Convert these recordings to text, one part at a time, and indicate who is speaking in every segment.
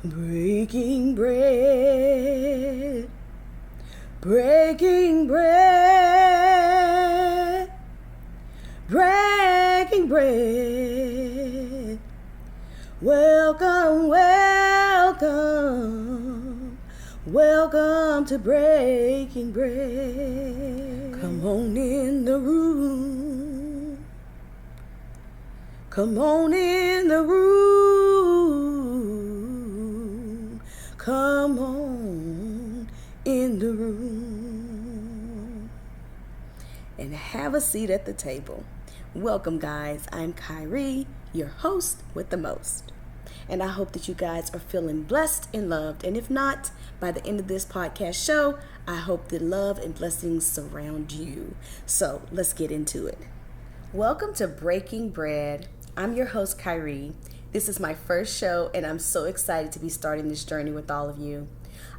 Speaker 1: Breaking bread, breaking bread, breaking bread. Welcome, welcome, welcome to Breaking Bread. Come on in the room. Come on in the room. Come on in the room. And have a seat at the table. Welcome, guys. I'm Kyrie, your host with the most. And I hope that you guys are feeling blessed and loved. And if not, by the end of this podcast show, I hope that love and blessings surround you. So let's get into it. Welcome to Breaking Bread. I'm your host, Kyrie. This is my first show, and I'm so excited to be starting this journey with all of you.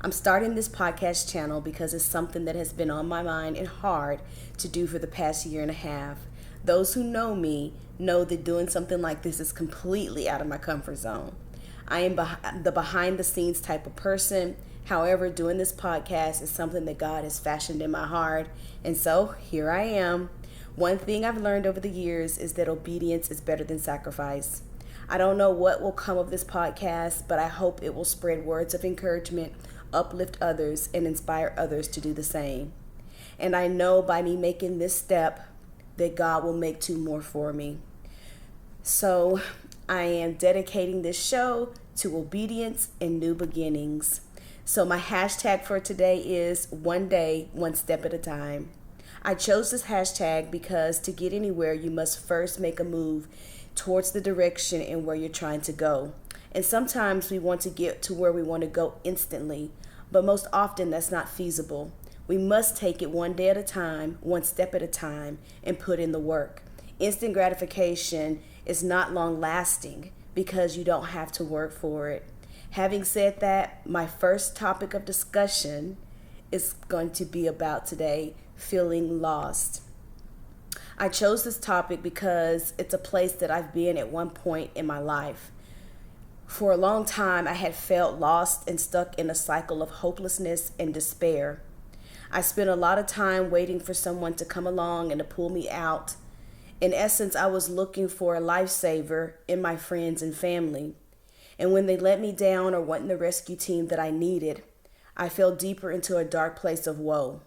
Speaker 1: I'm starting this podcast channel because it's something that has been on my mind and hard to do for the past year and a half. Those who know me know that doing something like this is completely out of my comfort zone. I am the behind the scenes type of person. However, doing this podcast is something that God has fashioned in my heart. And so here I am. One thing I've learned over the years is that obedience is better than sacrifice. I don't know what will come of this podcast, but I hope it will spread words of encouragement, uplift others, and inspire others to do the same. And I know by me making this step that God will make two more for me. So I am dedicating this show to obedience and new beginnings. So my hashtag for today is one day, one step at a time. I chose this hashtag because to get anywhere, you must first make a move towards the direction and where you're trying to go. And sometimes we want to get to where we want to go instantly, but most often that's not feasible. We must take it one day at a time, one step at a time, and put in the work. Instant gratification is not long lasting because you don't have to work for it. Having said that, my first topic of discussion is going to be about today, feeling lost. I chose this topic because it's a place that I've been at one point in my life. For a long time, I had felt lost and stuck in a cycle of hopelessness and despair. I spent a lot of time waiting for someone to come along and to pull me out. In essence, I was looking for a lifesaver in my friends and family. And when they let me down or wasn't the rescue team that I needed, I fell deeper into a dark place of woe.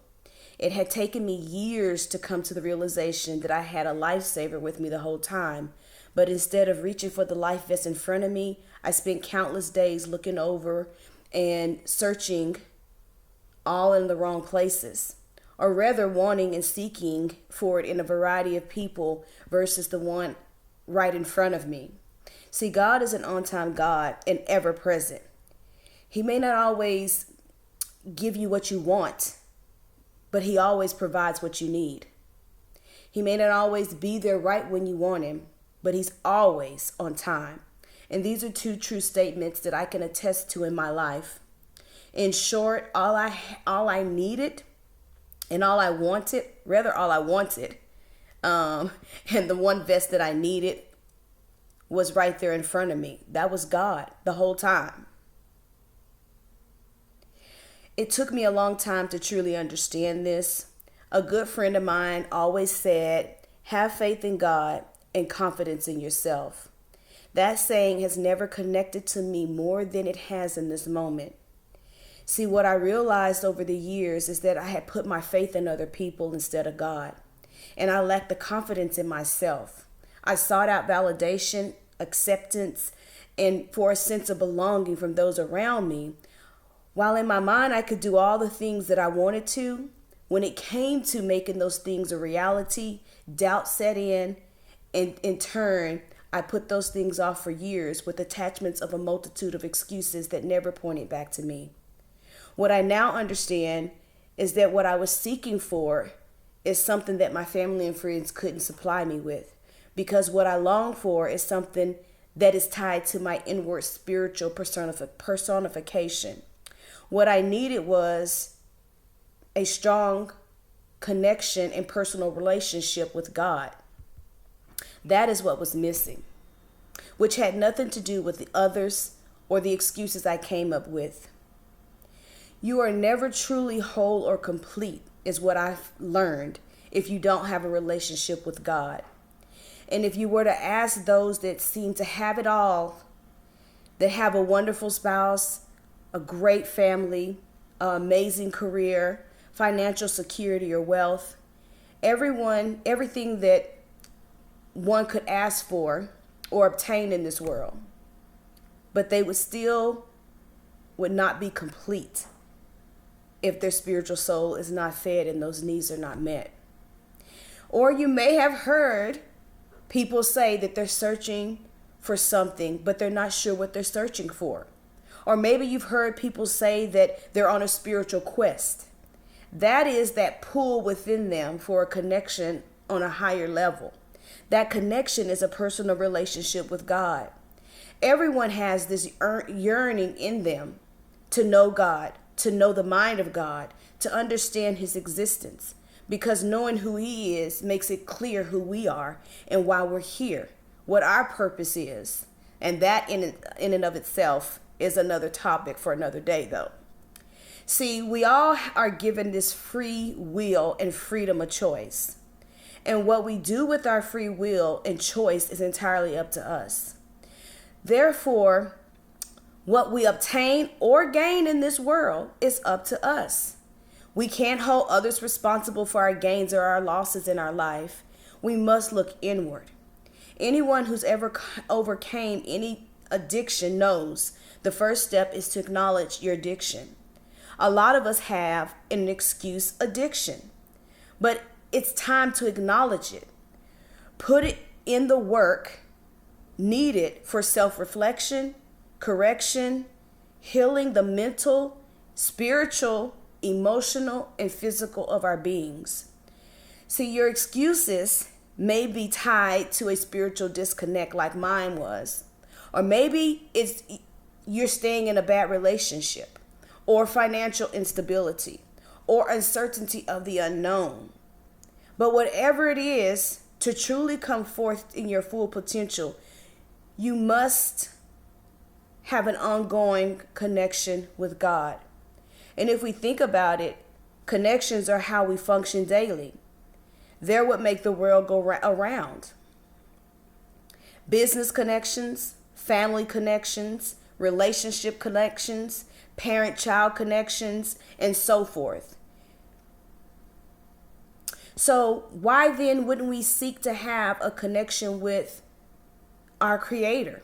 Speaker 1: It had taken me years to come to the realization that I had a lifesaver with me the whole time. But instead of reaching for the life vest in front of me, I spent countless days looking over and searching all in the wrong places, or rather wanting and seeking for it in a variety of people versus the one right in front of me. See, God is an on-time God and ever present. He may not always give you what you want, but he always provides what you need. He may not always be there right when you want him, but he's always on time. And these are two true statements that I can attest to in my life. In short, all I needed and all I wanted, and the one vest that I needed was right there in front of me. That was God the whole time. It took me a long time to truly understand this. A good friend of mine always said, have faith in God and confidence in yourself. That saying has never connected to me more than it has in this moment. See, what I realized over the years is that I had put my faith in other people instead of God, and I lacked the confidence in myself. I sought out validation, acceptance, and for a sense of belonging from those around me. While in my mind I could do all the things that I wanted to, when it came to making those things a reality, doubt set in, and in turn, I put those things off for years with attachments of a multitude of excuses that never pointed back to me. What I now understand is that what I was seeking for is something that my family and friends couldn't supply me with, because what I long for is something that is tied to my inward spiritual personification. What I needed was a strong connection and personal relationship with God. That is what was missing, which had nothing to do with the others or the excuses I came up with. You are never truly whole or complete, is what I've learned, if you don't have a relationship with God. And if you were to ask those that seem to have it all, that have a wonderful spouse, a great family, an amazing career, financial security or wealth, everything that one could ask for or obtain in this world, but they would not be complete if their spiritual soul is not fed and those needs are not met. Or you may have heard people say that they're searching for something, but they're not sure what they're searching for. Or maybe you've heard people say that they're on a spiritual quest. That is that pull within them for a connection on a higher level. That connection is a personal relationship with God. Everyone has this yearning in them to know God, to know the mind of God, to understand his existence, because knowing who he is makes it clear who we are and why we're here, what our purpose is. And that in and of itself is another topic for another day, though. See, we all are given this free will and freedom of choice. And what we do with our free will and choice is entirely up to us. Therefore, what we obtain or gain in this world is up to us. We can't hold others responsible for our gains or our losses in our life. We must look inward. Anyone who's ever overcame any addiction knows the first step is to acknowledge your addiction. A lot of us have an excuse addiction, but it's time to acknowledge it. Put it in the work needed for self-reflection, correction, healing the mental, spiritual, emotional, and physical of our beings. See, your excuses may be tied to a spiritual disconnect like mine was. Or maybe it's you're staying in a bad relationship, or financial instability, or uncertainty of the unknown. But whatever it is, to truly come forth in your full potential, you must have an ongoing connection with God. And if we think about it, connections are how we function daily. They're what make the world go around. Business connections, family connections, relationship connections, parent-child connections, and so forth. So why then wouldn't we seek to have a connection with our Creator?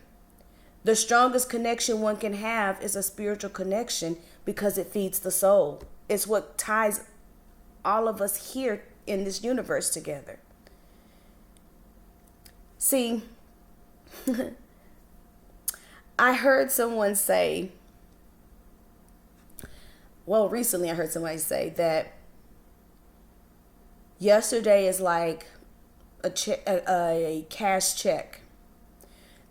Speaker 1: The strongest connection one can have is a spiritual connection because it feeds the soul. It's what ties all of us here in this universe together. See, I heard someone say, recently I heard somebody say that yesterday is like a cash check.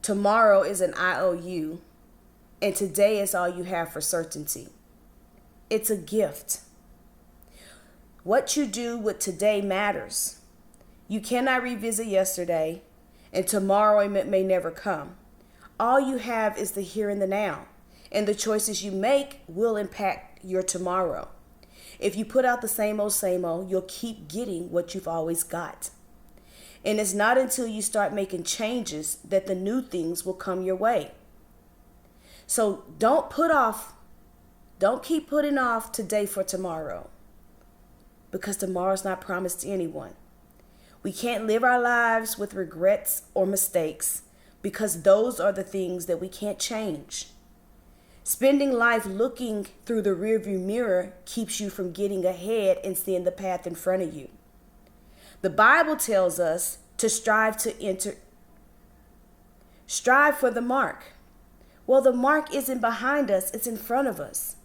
Speaker 1: Tomorrow is an IOU. And today is all you have for certainty. It's a gift. What you do with today matters. You cannot revisit yesterday, and tomorrow it may never come. All you have is the here and the now, and the choices you make will impact your tomorrow. If you put out the same old, you'll keep getting what you've always got. And it's not until you start making changes that the new things will come your way. So don't keep putting off today for tomorrow, because tomorrow's not promised to anyone. We can't live our lives with regrets or mistakes, because those are the things that we can't change. Spending life looking through the rearview mirror keeps you from getting ahead and seeing the path in front of you. The Bible tells us to strive for the mark. Well, the mark isn't behind us, it's in front of us.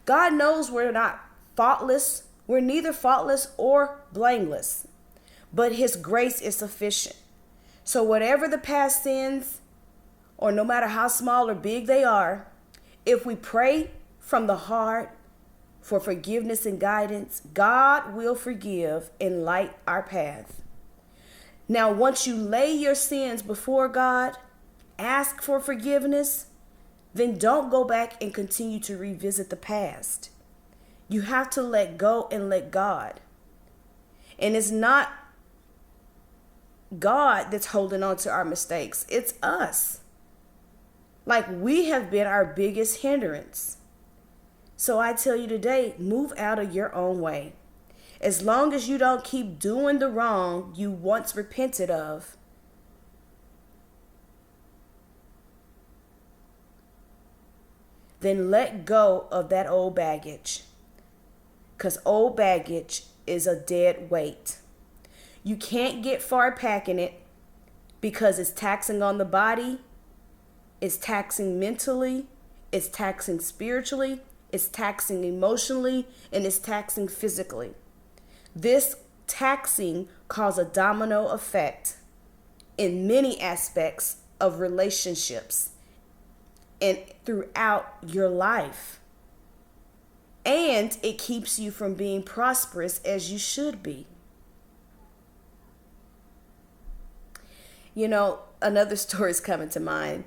Speaker 1: God knows we're not faultless. We're neither faultless or blameless, but his grace is sufficient. So whatever the past sins, or no matter how small or big they are, if we pray from the heart for forgiveness and guidance, God will forgive and light our path. Now, once you lay your sins before God, ask for forgiveness, then don't go back and continue to revisit the past. You have to let go and let God. And it's not God that's holding on to our mistakes. It's us. Like, we have been our biggest hindrance. So I tell you today, move out of your own way. As long as you don't keep doing the wrong you once repented of, then let go of that old baggage. Because old baggage is a dead weight. You can't get far packing it because it's taxing on the body, it's taxing mentally, it's taxing spiritually, it's taxing emotionally, and it's taxing physically. This taxing causes a domino effect in many aspects of relationships and throughout your life. And it keeps you from being prosperous as you should be. You know, another story is coming to mind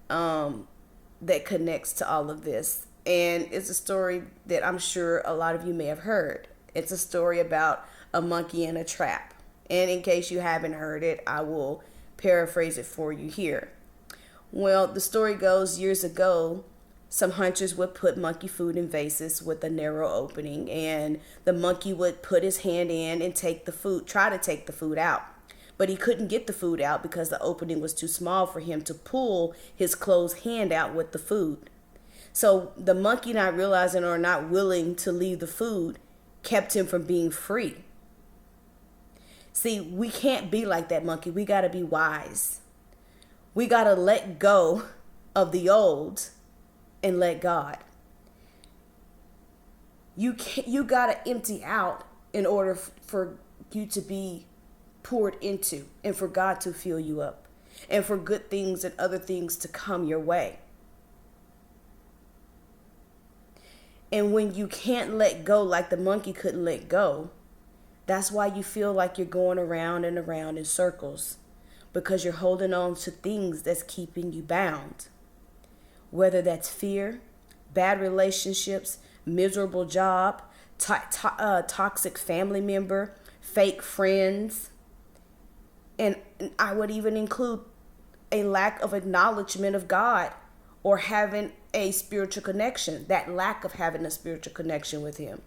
Speaker 1: that connects to all of this. And it's a story that I'm sure a lot of you may have heard. It's a story about a monkey in a trap. And in case you haven't heard it, I will paraphrase it for you here. Well, the story goes, years ago, some hunters would put monkey food in vases with a narrow opening, and the monkey would put his hand in and try to take the food out. But he couldn't get the food out because the opening was too small for him to pull his closed hand out with the food. So the monkey, not realizing or not willing to leave the food, kept him from being free. See, we can't be like that monkey. We got to be wise. We got to let go of the old and let God. You got to empty out in order for you to be poured into, and for God to fill you up, and for good things and other things to come your way. And when you can't let go like the monkey couldn't let go, that's why you feel like you're going around and around in circles, because you're holding on to things that's keeping you bound. Whether that's fear, bad relationships, miserable job, toxic family member, fake friends, and I would even include a lack of acknowledgement of God or having a spiritual connection, that lack of having a spiritual connection with Him.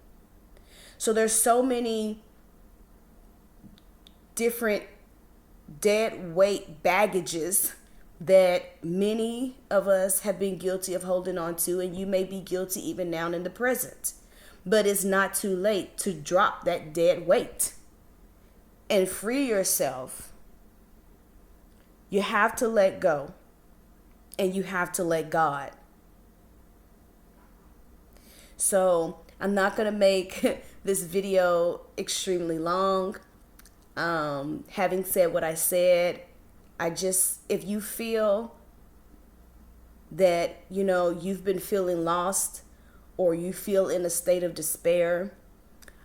Speaker 1: So there's so many different dead weight baggages that many of us have been guilty of holding on to, and you may be guilty even now in the present. But it's not too late to drop that dead weight and free yourself. You have to let go, and you have to let God. So I'm not going to make this video extremely long. Having said what I said, if you feel that, you've been feeling lost, or you feel in a state of despair,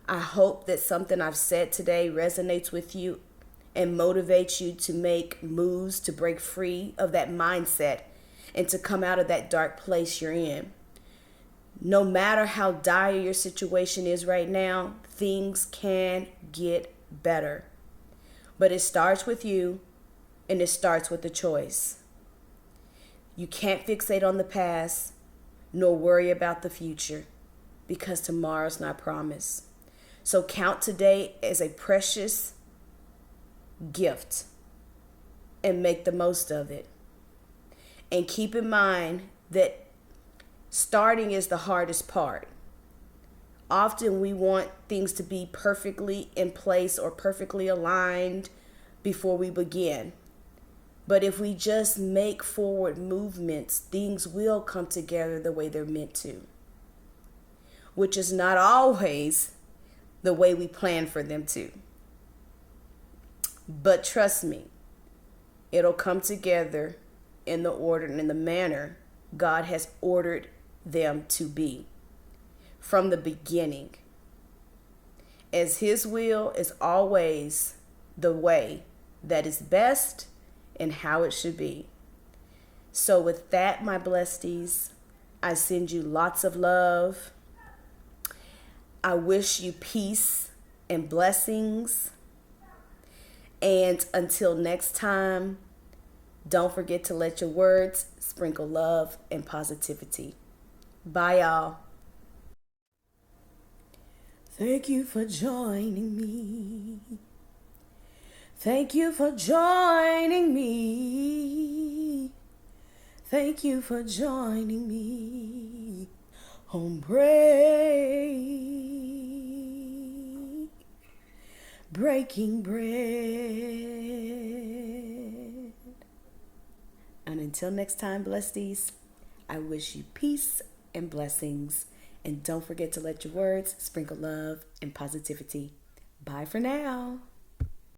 Speaker 1: I hope that something I've said today resonates with you and motivates you to make moves to break free of that mindset and to come out of that dark place you're in. No matter how dire your situation is right now, things can get better. But it starts with you, and it starts with a choice. You can't fixate on the past, nor worry about the future, because tomorrow's not promised. So count today as a precious gift and make the most of it. And keep in mind that starting is the hardest part. Often we want things to be perfectly in place or perfectly aligned before we begin. But if we just make forward movements, things will come together the way they're meant to, which is not always the way we plan for them to. But trust me, it'll come together in the order and in the manner God has ordered them to be from the beginning, as His will is always the way that is best and how it should be. So with that, my blessties, I send you lots of love. I wish you peace and blessings. And until next time, don't forget to let your words sprinkle love and positivity. Bye, y'all. Thank you for joining me. Thank you for joining me. Thank you for joining me on Breaking Bread. And until next time, blessings, I wish you peace and blessings. And don't forget to let your words sprinkle love and positivity. Bye for now.